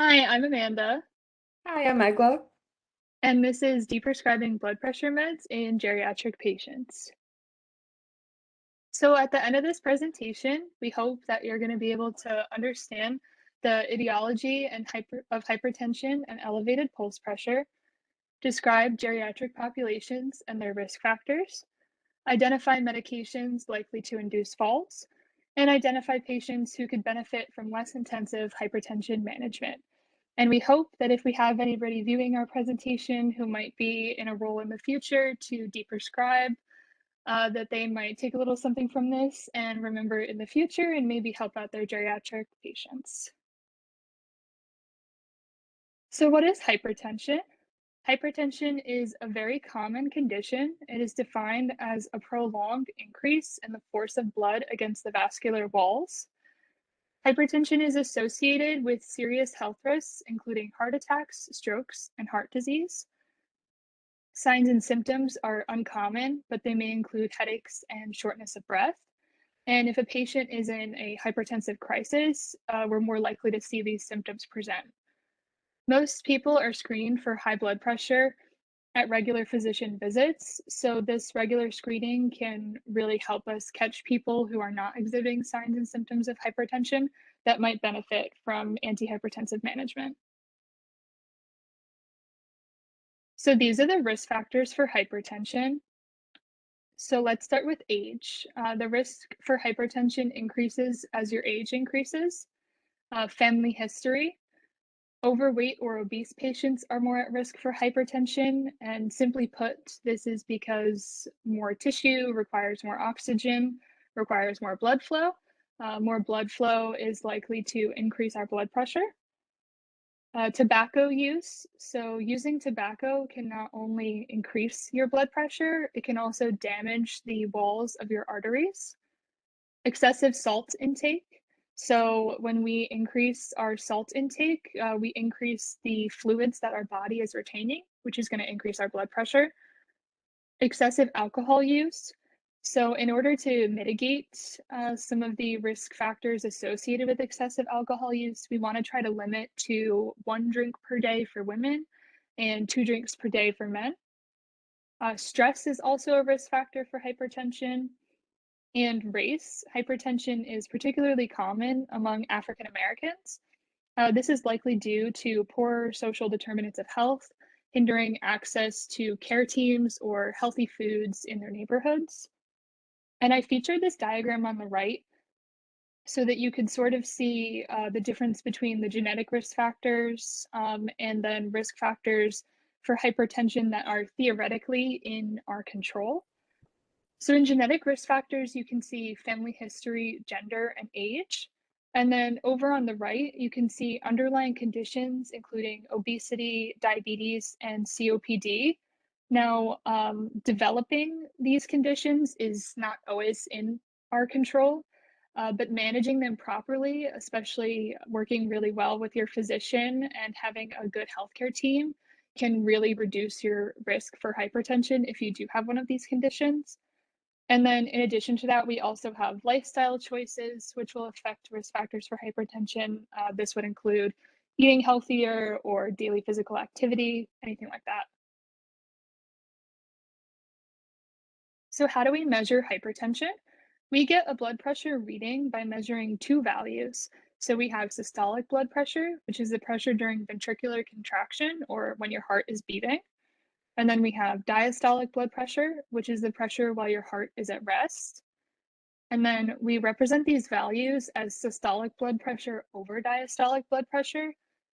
Hi, I'm Amanda, Hi, I'm Egla. and this is Deprescribing blood pressure meds in geriatric patients. So at the end of this presentation, we hope that you're going to be able to understand the etiology of hypertension and elevated pulse pressure, describe geriatric populations and their risk factors, identify medications likely to induce falls, and identify patients who could benefit from less intensive hypertension management. And we hope that if we have anybody viewing our presentation who might be in a role in the future to deprescribe, that they might take a little something from this and remember it in the future and maybe help out their geriatric patients. So what is hypertension? Hypertension is a very common condition. It is defined as a prolonged increase in the force of blood against the vascular walls. Hypertension is associated with serious health risks, including heart attacks, strokes, and heart disease. Signs and symptoms are uncommon, but they may include headaches and shortness of breath. And if a patient is in a hypertensive crisis, we're more likely to see these symptoms present. Most people are screened for high blood pressure at regular physician visits. So, this regular screening can really help us catch people who are not exhibiting signs and symptoms of hypertension that might benefit from antihypertensive management. So, these are the risk factors for hypertension. So, let's start with age. The risk for hypertension increases as your age increases. Family history. Overweight or obese patients are more at risk for hypertension, and simply put, this is because more tissue requires more oxygen, requires more blood flow. More blood flow is likely to increase our blood pressure. Tobacco use. So, using tobacco can not only increase your blood pressure, it can also damage the walls of your arteries. Excessive salt intake. So when we increase our salt intake, we increase the fluids that our body is retaining, which is going to increase our blood pressure. Excessive alcohol use. So in order to mitigate some of the risk factors associated with excessive alcohol use, we want to try to limit to 1 drink per day for women and 2 drinks per day for men. Stress is also a risk factor for hypertension. And race. Hypertension is particularly common among African Americans. This is likely due to poor social determinants of health, hindering access to care teams or healthy foods in their neighborhoods. And I featured this diagram on the right so that you can sort of see the difference between the genetic risk factors and then risk factors for hypertension that are theoretically in our control. So in genetic risk factors, you can see family history, gender, and age. And then over on the right, you can see underlying conditions, including obesity, diabetes, and COPD. Now, developing these conditions is not always in our control, but managing them properly, especially working really well with your physician and having a good healthcare team, can really reduce your risk for hypertension if you do have one of these conditions. And then in addition to that, we also have lifestyle choices, which will affect risk factors for hypertension. This would include eating healthier or daily physical activity, anything like that. So how do we measure hypertension? We get a blood pressure reading by measuring two values. So we have systolic blood pressure, which is the pressure during ventricular contraction or when your heart is beating. And then we have diastolic blood pressure, which is the pressure while your heart is at rest. And then we represent these values as systolic blood pressure over diastolic blood pressure.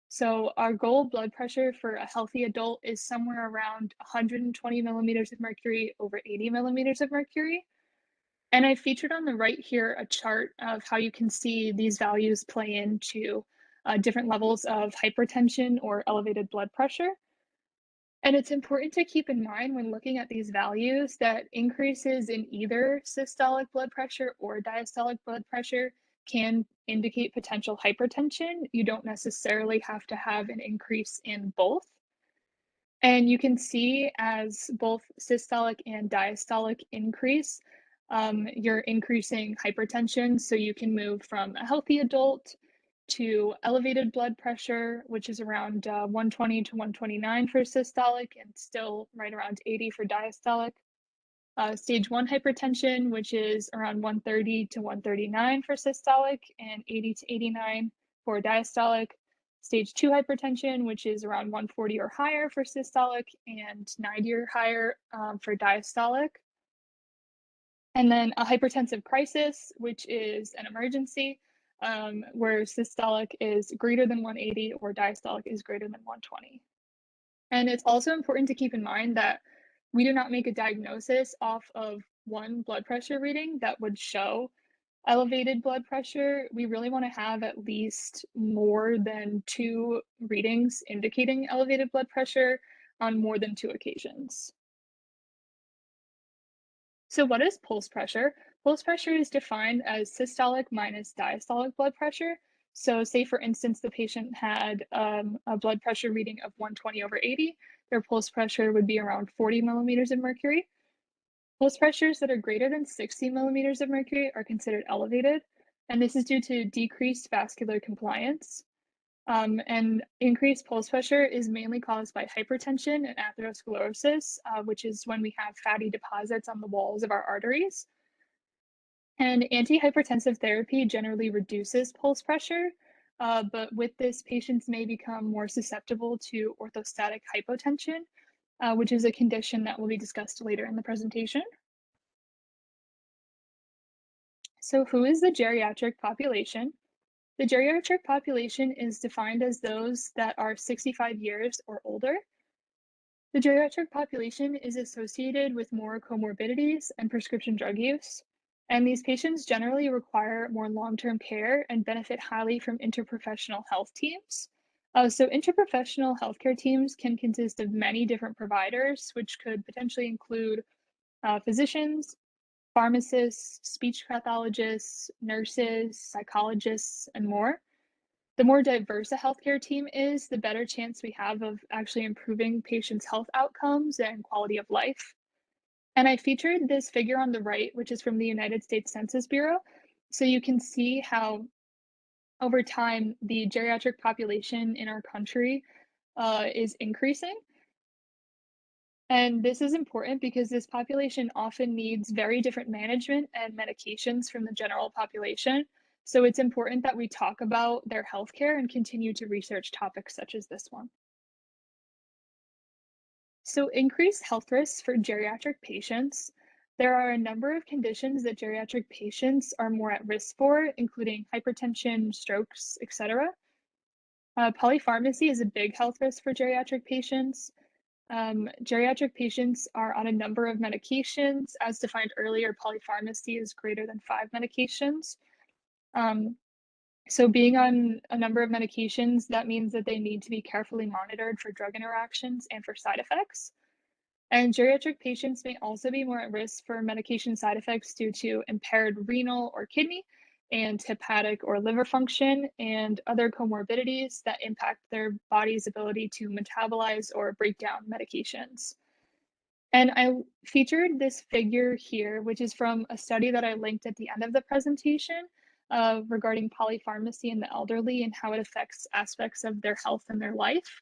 So our goal blood pressure for a healthy adult is somewhere around 120 millimeters of mercury over 80 millimeters of mercury. And I featured on the right here a chart of how you can see these values play into different levels of hypertension or elevated blood pressure. And it's important to keep in mind when looking at these values that increases in either systolic blood pressure or diastolic blood pressure can indicate potential hypertension. You don't necessarily have to have an increase in both. And you can see as both systolic and diastolic increase, you're increasing hypertension. So you can move from a healthy adult to elevated blood pressure, which is around 120 to 129 for systolic and still right around 80 for diastolic. Stage 1 hypertension, which is around 130 to 139 for systolic and 80 to 89 for diastolic. Stage 2 hypertension, which is around 140 or higher for systolic and 90 or higher for diastolic. And then a hypertensive crisis, which is an emergency, where systolic is greater than 180 or diastolic is greater than 120. And it's also important to keep in mind that we do not make a diagnosis off of one blood pressure reading that would show elevated blood pressure. We really want to have at least more than 2 readings indicating elevated blood pressure on more than 2 occasions. So what is pulse pressure? Pulse pressure is defined as systolic minus diastolic blood pressure. So say for instance, the patient had a blood pressure reading of 120 over 80, their pulse pressure would be around 40 millimeters of mercury. Pulse pressures that are greater than 60 millimeters of mercury are considered elevated, and this is due to decreased vascular compliance. And increased pulse pressure is mainly caused by hypertension and atherosclerosis, which is when we have fatty deposits on the walls of our arteries. And antihypertensive therapy generally reduces pulse pressure, but with this, patients may become more susceptible to orthostatic hypotension, which is a condition that will be discussed later in the presentation. So who is the geriatric population? The geriatric population is defined as those that are 65 years or older. The geriatric population is associated with more comorbidities and prescription drug use, and these patients generally require more long-term care and benefit highly from interprofessional health teams. So interprofessional healthcare teams can consist of many different providers, which could potentially include physicians, pharmacists, speech pathologists, nurses, psychologists, and more. The more diverse a healthcare team is, the better chance we have of actually improving patients' health outcomes and quality of life. And I featured this figure on the right, which is from the United States Census Bureau. So you can see how over time, the geriatric population in our country is increasing. And this is important because this population often needs very different management and medications from the general population. So it's important that we talk about their healthcare and continue to research topics such as this one. So increased health risks for geriatric patients. There are a number of conditions that geriatric patients are more at risk for, including hypertension, strokes, etc. Polypharmacy is a big health risk for geriatric patients. Geriatric patients are on a number of medications. As defined earlier, polypharmacy is greater than 5 medications. So being on a number of medications, that means that they need to be carefully monitored for drug interactions and for side effects. And geriatric patients may also be more at risk for medication side effects due to impaired renal or kidney and hepatic or liver function and other comorbidities that impact their body's ability to metabolize or break down medications. And I featured this figure here, which is from a study that I linked at the end of the presentation regarding polypharmacy in the elderly and how it affects aspects of their health and their life.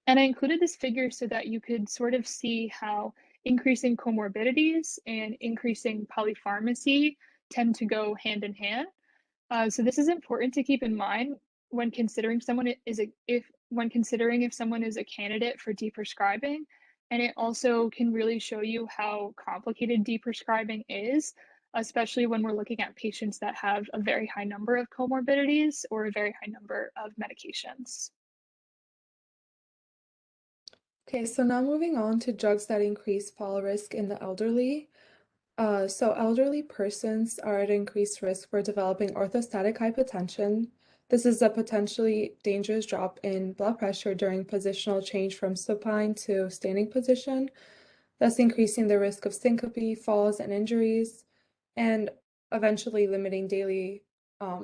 And I included this figure so that you could sort of see how increasing comorbidities and increasing polypharmacy tend to go hand in hand. So this is important to keep in mind when considering if someone is a candidate for deprescribing, and it also can really show you how complicated deprescribing is, especially when we're looking at patients that have a very high number of comorbidities or a very high number of medications. Okay, so now moving on to drugs that increase fall risk in the elderly. So elderly persons are at increased risk for developing orthostatic hypotension. This is a potentially dangerous drop in blood pressure during positional change from supine to standing position, thus increasing the risk of syncope, falls, and injuries, and eventually limiting daily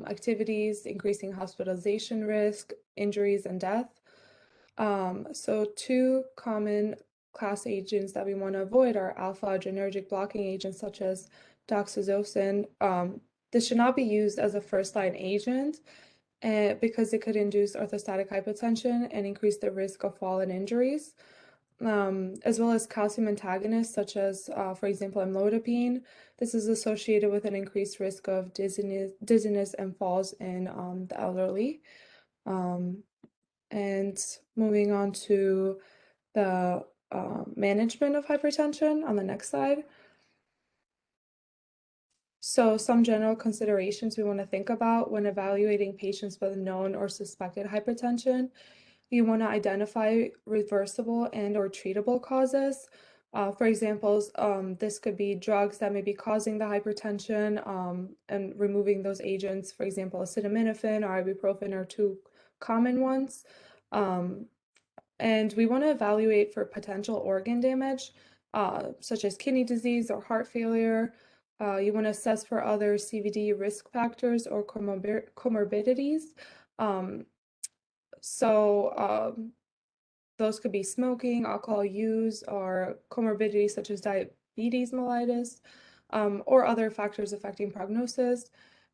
activities, increasing hospitalization risk, injuries, and death. So two common class agents that we want to avoid are alpha-adrenergic blocking agents such as doxazosin. This should not be used as a first-line agent because it could induce orthostatic hypotension and increase the risk of fall and injuries. As well as calcium antagonists, such as, for example, amlodipine. This is associated with an increased risk of dizziness and falls in the elderly. And moving on to the management of hypertension on the next slide. So some general considerations we want to think about when evaluating patients with known or suspected hypertension. You want to identify reversible and or treatable causes. For example, this could be drugs that may be causing the hypertension, and removing those agents. For example, acetaminophen or ibuprofen are two common ones. And we want to evaluate for potential organ damage, such as kidney disease or heart failure. You want to assess for other CVD risk factors or comorbidities. Those could be smoking, alcohol use, or comorbidities such as diabetes mellitus, or other factors affecting prognosis.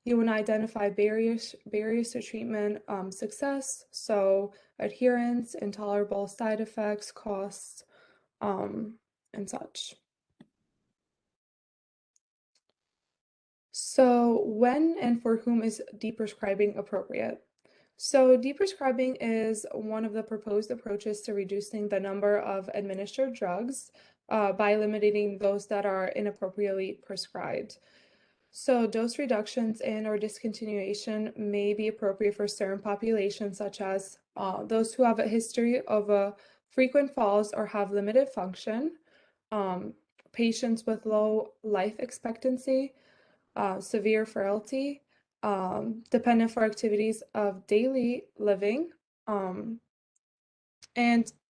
You want to identify barriers to treatment success, so adherence, intolerable side effects, costs, and such. So when and for whom is deprescribing appropriate? So deprescribing is one of the proposed approaches to reducing the number of administered drugs by eliminating those that are inappropriately prescribed. So dose reductions and or discontinuation may be appropriate for certain populations, such as those who have a history of frequent falls or have limited function, patients with low life expectancy, severe frailty, dependent for activities of daily living. And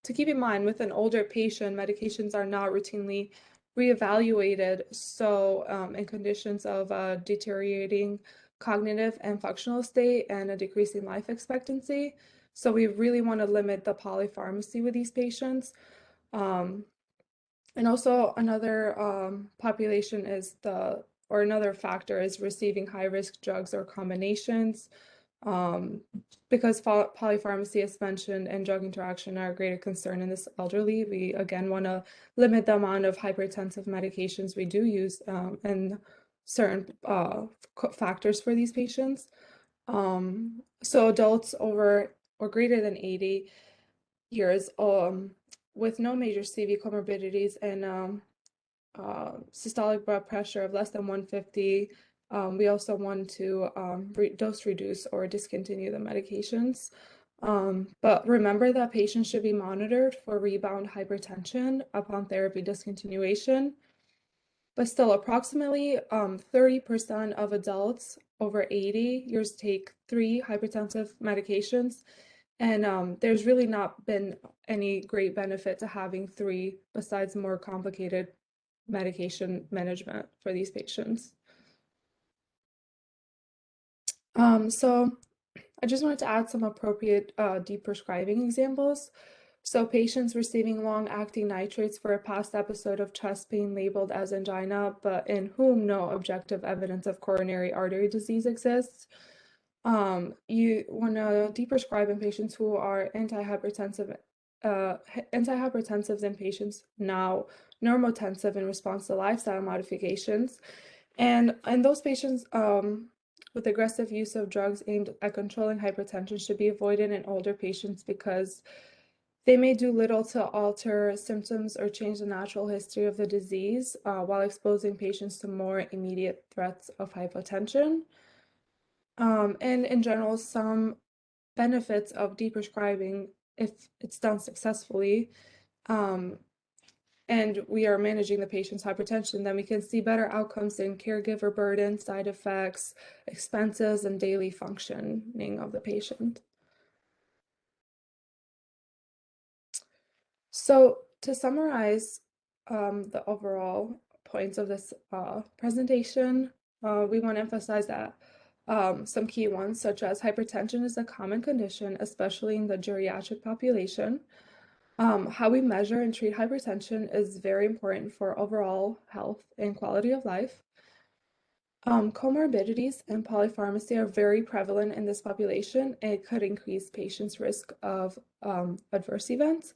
to keep in mind, with an older patient, medications are not routinely reevaluated. So in conditions of deteriorating cognitive and functional state and a decreasing life expectancy. So we really want to limit the polypharmacy with these patients. And also another population is another factor is receiving high-risk drugs or combinations. Because polypharmacy, as mentioned, and drug interaction are a greater concern in this elderly, we again want to limit the amount of hypertensive medications we do use and certain factors for these patients. So adults over or greater than 80 years with no major CV comorbidities and systolic blood pressure of less than 150. We also want to dose reduce or discontinue the medications. But remember that patients should be monitored for rebound hypertension upon therapy discontinuation. But still, approximately 30% of adults over 80 years take 3 hypertensive medications. And there's really not been any great benefit to having 3 besides more complicated medication management for these patients. So I just wanted to add some appropriate deprescribing examples. So patients receiving long-acting nitrates for a past episode of chest pain labeled as angina, but in whom no objective evidence of coronary artery disease exists. You want to deprescribe in patients who are antihypertensives in patients now normotensive in response to lifestyle modifications. And those patients with aggressive use of drugs aimed at controlling hypertension should be avoided in older patients because they may do little to alter symptoms or change the natural history of the disease while exposing patients to more immediate threats of hypotension. And in general, some benefits of deprescribing, if it's done successfully, and we are managing the patient's hypertension, then we can see better outcomes in caregiver burden, side effects, expenses, and daily functioning of the patient. So to summarize the overall points of this presentation, we want to emphasize that some key ones, such as hypertension is a common condition, especially in the geriatric population. How we measure and treat hypertension is very important for overall health and quality of life. Comorbidities and polypharmacy are very prevalent in this population, and it could increase patients' risk of adverse events.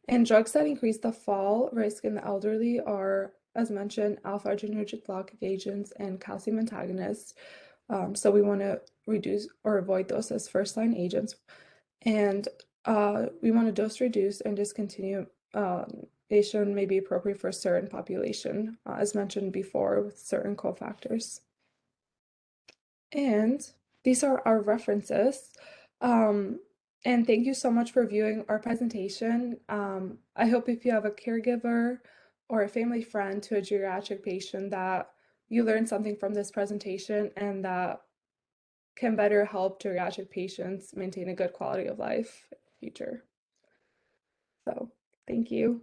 And drugs that increase the fall risk in the elderly are, as mentioned, alpha-adrenergic blockade agents and calcium antagonists. So we want to reduce or avoid those as first-line agents. And we want to dose reduce and discontinue may be appropriate for a certain population, as mentioned before, with certain cofactors. And these are our references. And thank you so much for viewing our presentation. I hope if you have a caregiver or a family friend to a geriatric patient that you learned something from this presentation and that can better help geriatric patients maintain a good quality of life in the future. So, thank you.